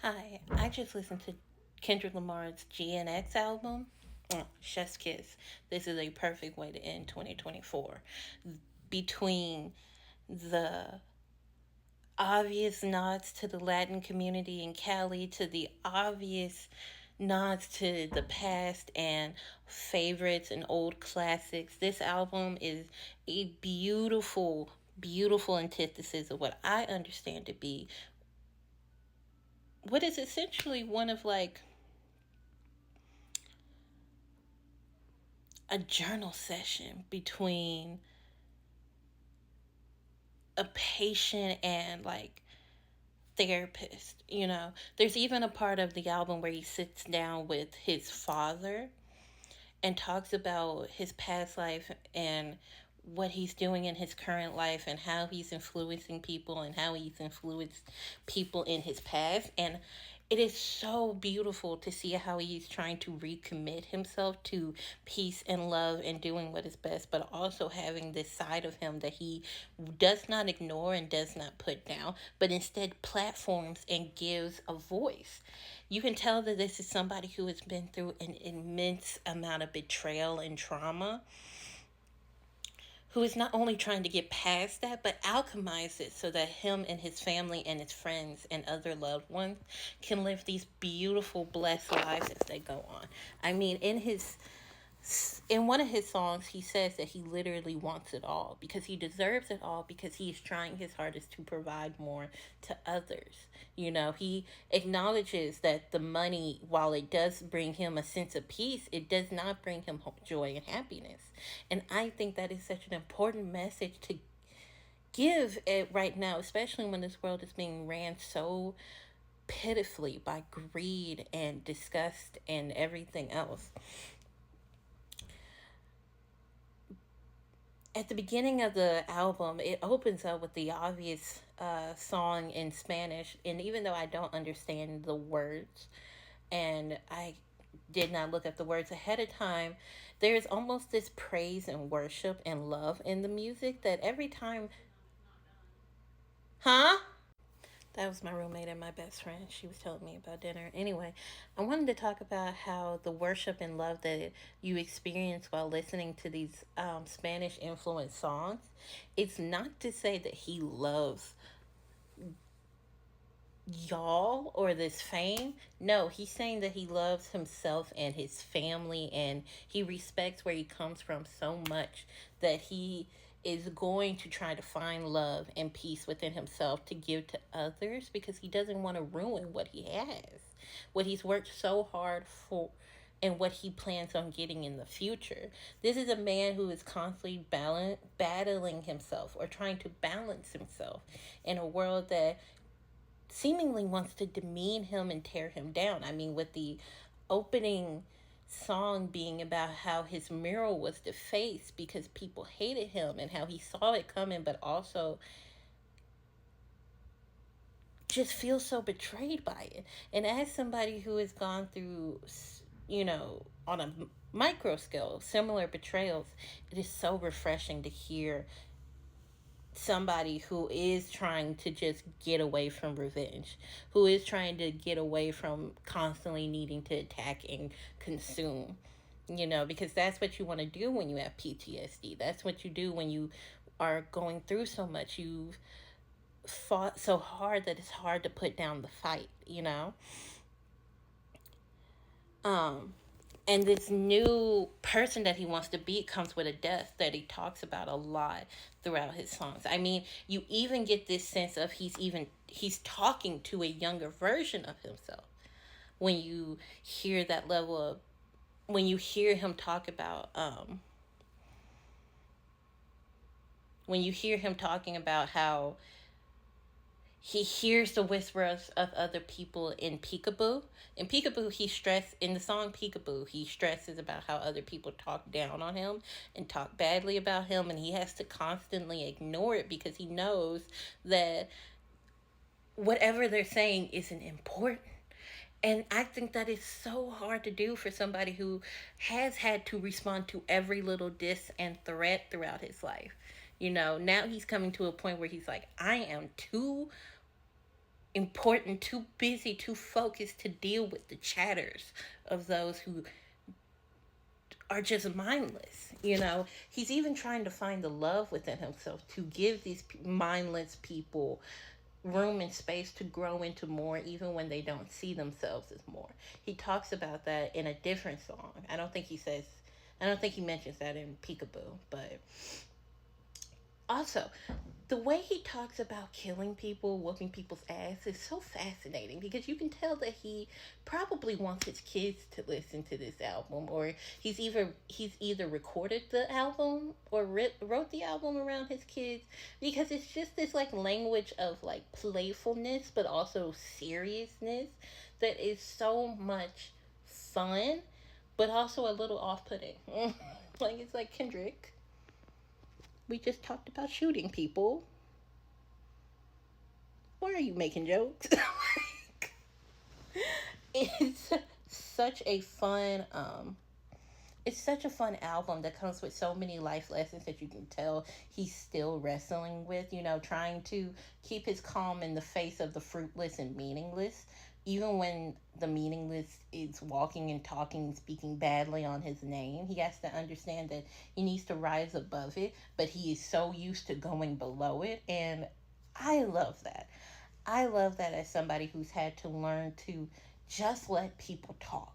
Hi, I just listened to Kendrick Lamar's GNX album. Chef's Kiss. This is a perfect way to end 2024. Between the obvious nods to the Latin community in Cali, to the obvious nods to the past and favorites and old classics, this album is a beautiful, beautiful antithesis of what I understand to be what is essentially one of like a journal session between a patient and like therapist. There's even a part of the album where he sits down with his father and talks about his past life and what he's doing in his current life and how he's influencing people and how he's influenced people in his past. And it is so beautiful to see how he's trying to recommit himself to peace and love and doing what is best, but also having this side of him that he does not ignore and does not put down, but instead platforms and gives a voice. You can tell that this is somebody who has been through an immense amount of betrayal and trauma, who is not only trying to get past that, but alchemize it so that him and his family and his friends and other loved ones can live these beautiful, blessed lives as they go on. I mean, in one of his songs, he says that he literally wants it all because he deserves it all because he is trying his hardest to provide more to others. He acknowledges that the money, while it does bring him a sense of peace, it does not bring him joy and happiness. And I think that is such an important message to give it right now, especially when this world is being ran so pitifully by greed and disgust and everything else. At the beginning of the album, it opens up with the obvious song in Spanish. And even though I don't understand the words, and I did not look at the words ahead of time, there's almost this praise and worship and love in the music that every time, huh? That was my roommate and my best friend. She was telling me about dinner. Anyway, I wanted to talk about how the worship and love that you experience while listening to these Spanish influenced songs, it's not to say that he loves y'all or this fame. No, he's saying that he loves himself and his family and he respects where he comes from so much that he is going to try to find love and peace within himself to give to others because he doesn't want to ruin what he has, what he's worked so hard for, and what he plans on getting in the future. This is a man who is constantly battling himself or trying to balance himself in a world that seemingly wants to demean him and tear him down. I mean, with the opening song being about how his mural was defaced because people hated him and how he saw it coming, but also just feels so betrayed by it. And as somebody who has gone through, on a micro scale, similar betrayals, it is so refreshing to hear somebody who is trying to just get away from revenge, who is trying to get away from constantly needing to attack and consume, because that's what you want to do when you have PTSD. That's what you do when you are going through so much. You've fought so hard that it's hard to put down the fight. Um, and this new person that he wants to be comes with a death that he talks about a lot throughout his songs. I mean, you even get this sense of he's talking to a younger version of himself when you hear that level of when you hear him talk about when you hear him talking about how he hears the whispers of other people in peekaboo. In peekaboo, in the song Peekaboo, he stresses about how other people talk down on him and talk badly about him, and he has to constantly ignore it because he knows that whatever they're saying isn't important. And I think that is so hard to do for somebody who has had to respond to every little diss and threat throughout his life. Now he's coming to a point where he's like, I am too important, too busy, too focused to deal with the chatters of those who are just mindless. He's even trying to find the love within himself to give these mindless people room and space to grow into more, even when they don't see themselves as more. He talks about that in a different song. I don't think he mentions that in Peekaboo, but also, the way he talks about killing people, whooping people's ass is so fascinating because you can tell that he probably wants his kids to listen to this album, or he's either recorded the album or wrote the album around his kids, because it's just this like language of like playfulness but also seriousness that is so much fun but also a little off-putting. Like, it's like, Kendrick, we just talked about shooting people. Why are you making jokes? it's such a fun it's such a fun album that comes with so many life lessons that you can tell he's still wrestling with, trying to keep his calm in the face of the fruitless and meaningless. Even when the meaningless is walking and talking and speaking badly on his name, he has to understand that he needs to rise above it, but he is so used to going below it. And I love that. I love that as somebody who's had to learn to just let people talk.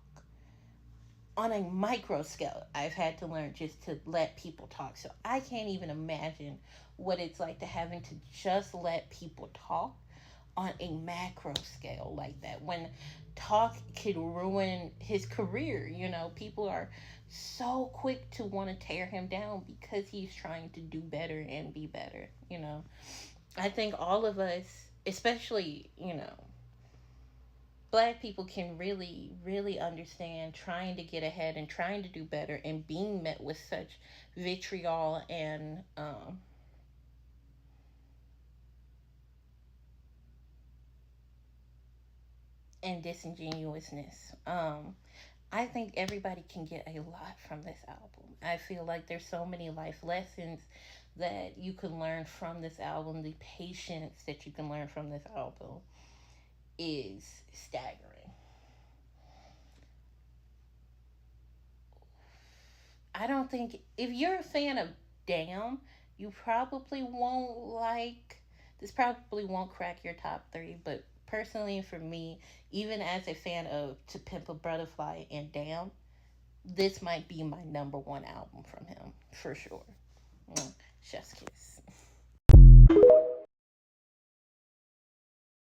On a micro scale, I've had to learn just to let people talk. So I can't even imagine what it's like to having to just let people talk on a macro scale like that. When talk could ruin his career, people are so quick to want to tear him down because he's trying to do better and be better. I think all of us, especially, black people, can really, really understand trying to get ahead and trying to do better and being met with such vitriol and disingenuousness. I think everybody can get a lot from this album. I feel like there's so many life lessons that you can learn from this album. The patience that you can learn from this album is staggering. I don't think, if you're a fan of Damn, you probably won't like this. Probably won't crack your top three, but personally for me, even as a fan of To Pimp a Butterfly and Damn, this might be my number one album from him for sure. Chef's kiss.